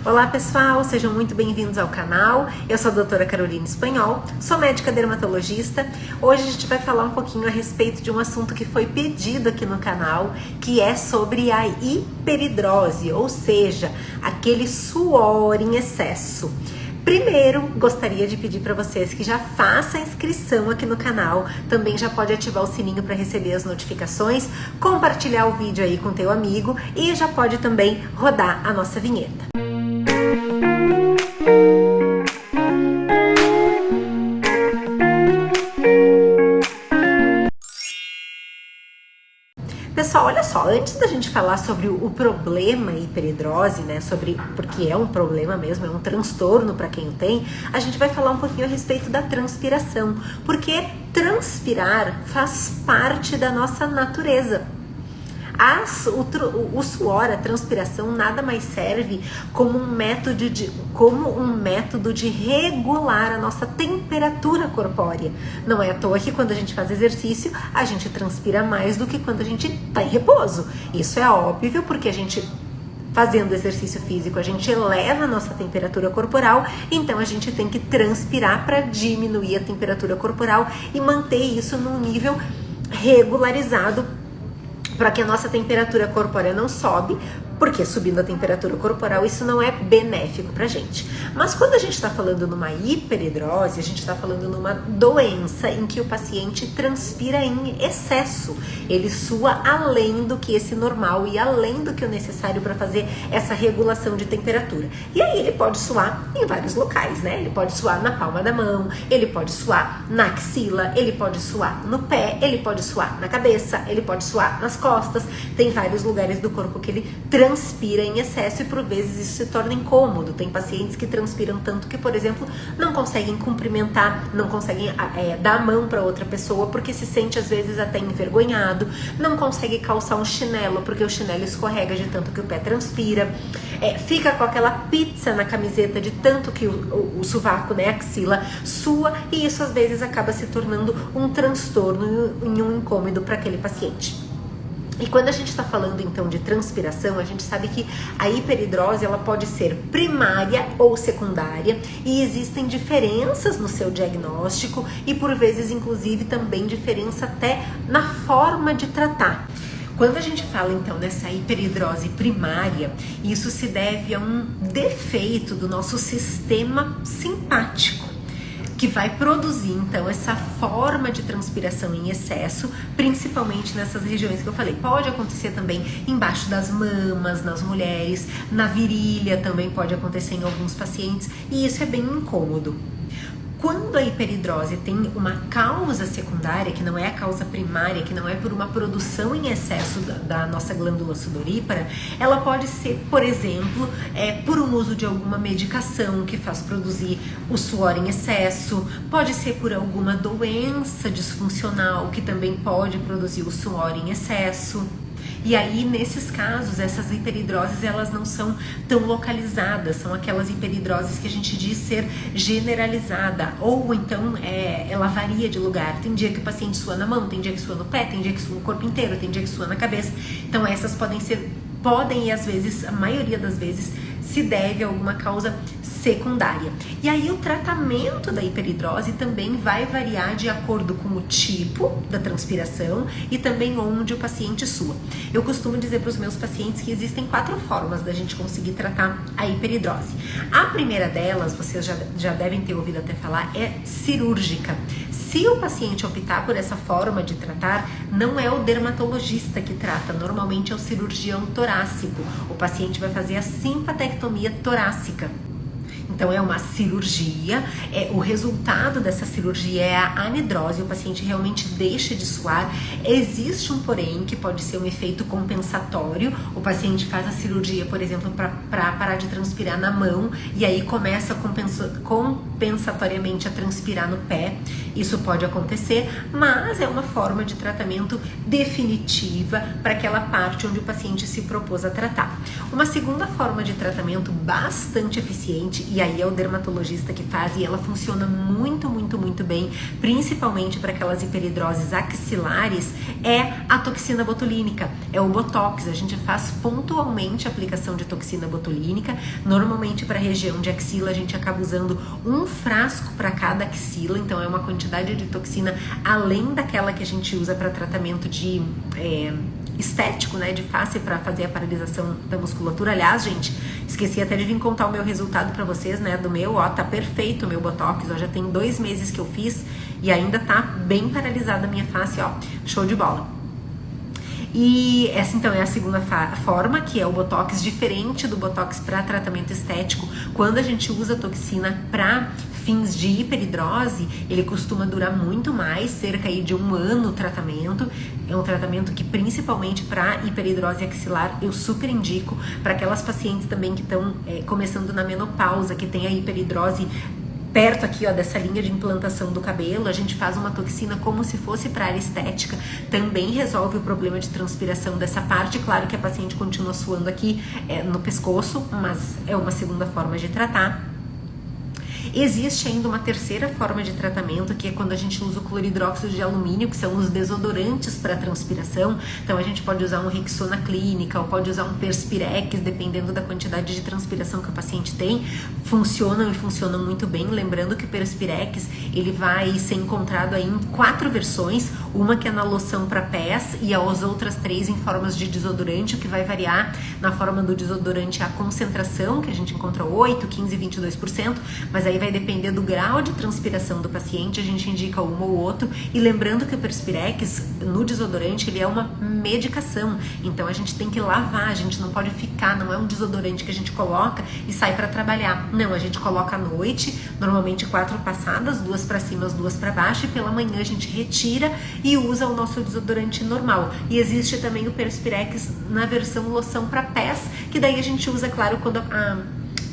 Olá pessoal, sejam muito bem-vindos ao canal. Eu sou a doutora Carolina Espanhol, sou médica dermatologista. Hoje a gente vai falar um pouquinho a respeito de um assunto que foi pedido aqui no canal, que é sobre a hiperidrose, ou seja, aquele suor em excesso. Primeiro, gostaria de pedir para vocês que já façam a inscrição aqui no canal, também já pode ativar o sininho para receber as notificações, compartilhar o vídeo aí com teu amigo e já pode também rodar a nossa vinheta. Pessoal, olha só, antes da gente falar sobre o problema hiperidrose, né, porque é um problema mesmo, é um transtorno para quem o tem, a gente vai falar um pouquinho a respeito da transpiração, porque transpirar faz parte da nossa natureza. O suor, a transpiração, nada mais serve como um método de regular a nossa temperatura corpórea. Não é à toa que quando a gente faz exercício, a gente transpira mais do que quando a gente está em repouso. Isso é óbvio porque a gente, fazendo exercício físico, a gente eleva a nossa temperatura corporal, então a gente tem que transpirar para diminuir a temperatura corporal e manter isso num nível regularizado, para que a nossa temperatura corpórea não sobe, porque subindo a temperatura corporal isso não é benéfico pra gente. Mas quando a gente está falando numa hiperidrose, a gente está falando numa doença em que o paciente transpira em excesso. Ele sua além do que esse normal e além do que o necessário para fazer essa regulação de temperatura. E aí ele pode suar em vários locais, né? Ele pode suar na palma da mão, ele pode suar na axila, ele pode suar no pé, ele pode suar na cabeça, ele pode suar nas costas. Tem vários lugares do corpo que ele transpira em excesso e por vezes isso se torna incômodo. Tem pacientes que transpiram tanto que, por exemplo, não conseguem cumprimentar, não conseguem dar a mão para outra pessoa porque se sente às vezes até envergonhado, não consegue calçar um chinelo porque o chinelo escorrega de tanto que o pé transpira, fica com aquela pizza na camiseta de tanto que o sovaco, né, a axila, sua, e isso às vezes acaba se tornando um transtorno e um incômodo para aquele paciente. E quando a gente está falando então de transpiração, a gente sabe que a hiperidrose ela pode ser primária ou secundária e existem diferenças no seu diagnóstico e por vezes inclusive também diferença até na forma de tratar. Quando a gente fala então nessa hiperidrose primária, isso se deve a um defeito do nosso sistema simpático, que vai produzir, então, essa forma de transpiração em excesso, principalmente nessas regiões que eu falei. Pode acontecer também embaixo das mamas, nas mulheres, na virilha também pode acontecer em alguns pacientes, e isso é bem incômodo. Quando a hiperidrose tem uma causa secundária, que não é a causa primária, que não é por uma produção em excesso da nossa glândula sudorípara, ela pode ser, por exemplo, por um uso de alguma medicação que faz produzir o suor em excesso, pode ser por alguma doença disfuncional que também pode produzir o suor em excesso. E aí, nesses casos, essas hiperidroses, elas não são tão localizadas, são aquelas hiperidroses que a gente diz ser generalizada, ou então ela varia de lugar. Tem dia que o paciente sua na mão, tem dia que sua no pé, tem dia que sua no corpo inteiro, tem dia que sua na cabeça. Então essas podem e às vezes, a maioria das vezes, se deve a alguma causa secundária. E aí o tratamento da hiperidrose também vai variar de acordo com o tipo da transpiração e também onde o paciente sua. Eu costumo dizer para os meus pacientes que existem 4 formas da gente conseguir tratar a hiperidrose. A primeira delas, vocês já devem ter ouvido até falar, é cirúrgica. Se o paciente optar por essa forma de tratar, não é o dermatologista que trata, normalmente é o cirurgião torácico. O paciente vai fazer a simpatectomia torácica. Então é uma cirurgia, o resultado dessa cirurgia é a anidrose, o paciente realmente deixa de suar. Existe um porém que pode ser um efeito compensatório, o paciente faz a cirurgia, por exemplo, para parar de transpirar na mão e aí começa compensatoriamente a transpirar no pé. Isso pode acontecer, mas é uma forma de tratamento definitiva para aquela parte onde o paciente se propôs a tratar. Uma segunda forma de tratamento bastante eficiente, e aí é o dermatologista que faz, e ela funciona muito bem, principalmente para aquelas hiperidroses axilares, é a toxina botulínica, é o Botox. A gente faz pontualmente a aplicação de toxina botulínica clínica. Normalmente para a região de axila a gente acaba usando um frasco para cada axila, então é uma quantidade de toxina além daquela que a gente usa para tratamento de estético, né, de face, para fazer a paralisação da musculatura. Aliás, gente, esqueci até de vir contar o meu resultado para vocês, né, do meu, ó, tá perfeito o meu Botox, ó, já tem 2 meses que eu fiz e ainda tá bem paralisada a minha face, ó, show de bola. E essa então é a segunda forma, que é o Botox, diferente do Botox para tratamento estético. Quando a gente usa toxina para fins de hiperidrose, ele costuma durar muito mais, cerca aí de 1 ano o tratamento. É um tratamento que principalmente para hiperidrose axilar eu super indico, para aquelas pacientes também que estão começando na menopausa, que tem a hiperidrose perto aqui, ó, dessa linha de implantação do cabelo. A gente faz uma toxina como se fosse para área estética, também resolve o problema de transpiração dessa parte. Claro que a paciente continua suando aqui no pescoço, mas é uma segunda forma de tratar. Existe ainda uma terceira forma de tratamento, que é quando a gente usa o cloridróxido de alumínio, que são os desodorantes para transpiração. Então a gente pode usar um Rexona clínica ou pode usar um Perspirex, dependendo da quantidade de transpiração que o paciente tem. Funcionam e funcionam muito bem. Lembrando que o Perspirex ele vai ser encontrado aí em 4 versões, uma que é na loção para pés e as outras 3 em formas de desodorante, o que vai variar na forma do desodorante a concentração, que a gente encontra 8, 15 e 22%, mas aí vai depender do grau de transpiração do paciente, a gente indica um ou outro. E lembrando que o Perspirex no desodorante ele é uma medicação, então a gente tem que lavar, a gente não pode ficar, não é um desodorante que a gente coloca e sai para trabalhar, não, a gente coloca à noite, normalmente 4 passadas, 2 para cima, 2 para baixo, e pela manhã a gente retira e usa o nosso desodorante normal. E existe também o Perspirex na versão loção para pés, que daí a gente usa, claro, quando a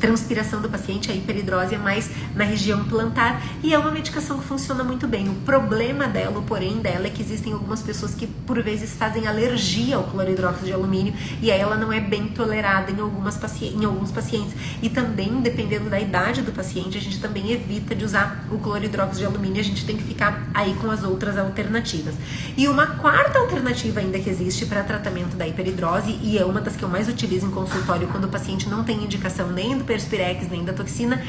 transpiração do paciente, a hiperidrose é mais na região plantar, e é uma medicação que funciona muito bem. O problema dela, o porém dela, é que existem algumas pessoas que por vezes fazem alergia ao cloridróxido de alumínio, e aí ela não é bem tolerada em alguns pacientes. E também, dependendo da idade do paciente, a gente também evita de usar o cloridróxido de alumínio, a gente tem que ficar aí com as outras alternativas. E uma quarta alternativa ainda que existe para tratamento da hiperidrose, e é uma das que eu mais utilizo em consultório quando o paciente não tem indicação nem do Perspirex nem da toxina,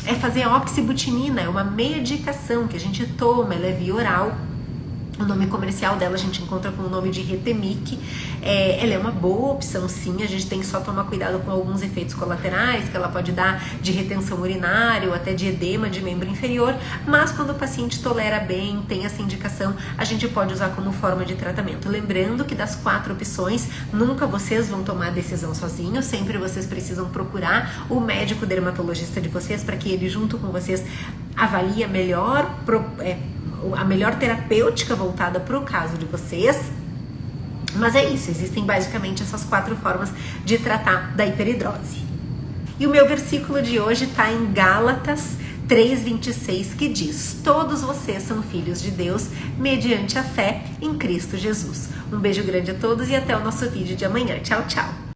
é fazer a oxibutinina. É uma medicação que a gente toma, ela é via oral. O nome comercial dela a gente encontra com o nome de Retemic. Ela é uma boa opção, sim. A gente tem que só tomar cuidado com alguns efeitos colaterais que ela pode dar, de retenção urinária ou até de edema de membro inferior. Mas quando o paciente tolera bem, tem essa indicação, a gente pode usar como forma de tratamento. Lembrando que das 4 opções, nunca vocês vão tomar a decisão sozinhos. Sempre vocês precisam procurar o médico dermatologista de vocês para que ele, junto com vocês, avalie a melhor terapêutica voltada para o caso de vocês. Mas é isso, existem basicamente essas 4 formas de tratar da hiperidrose. E o meu versículo de hoje está em Gálatas 3:26, que diz: todos vocês são filhos de Deus mediante a fé em Cristo Jesus. Um beijo grande a todos e até o nosso vídeo de amanhã. Tchau, tchau!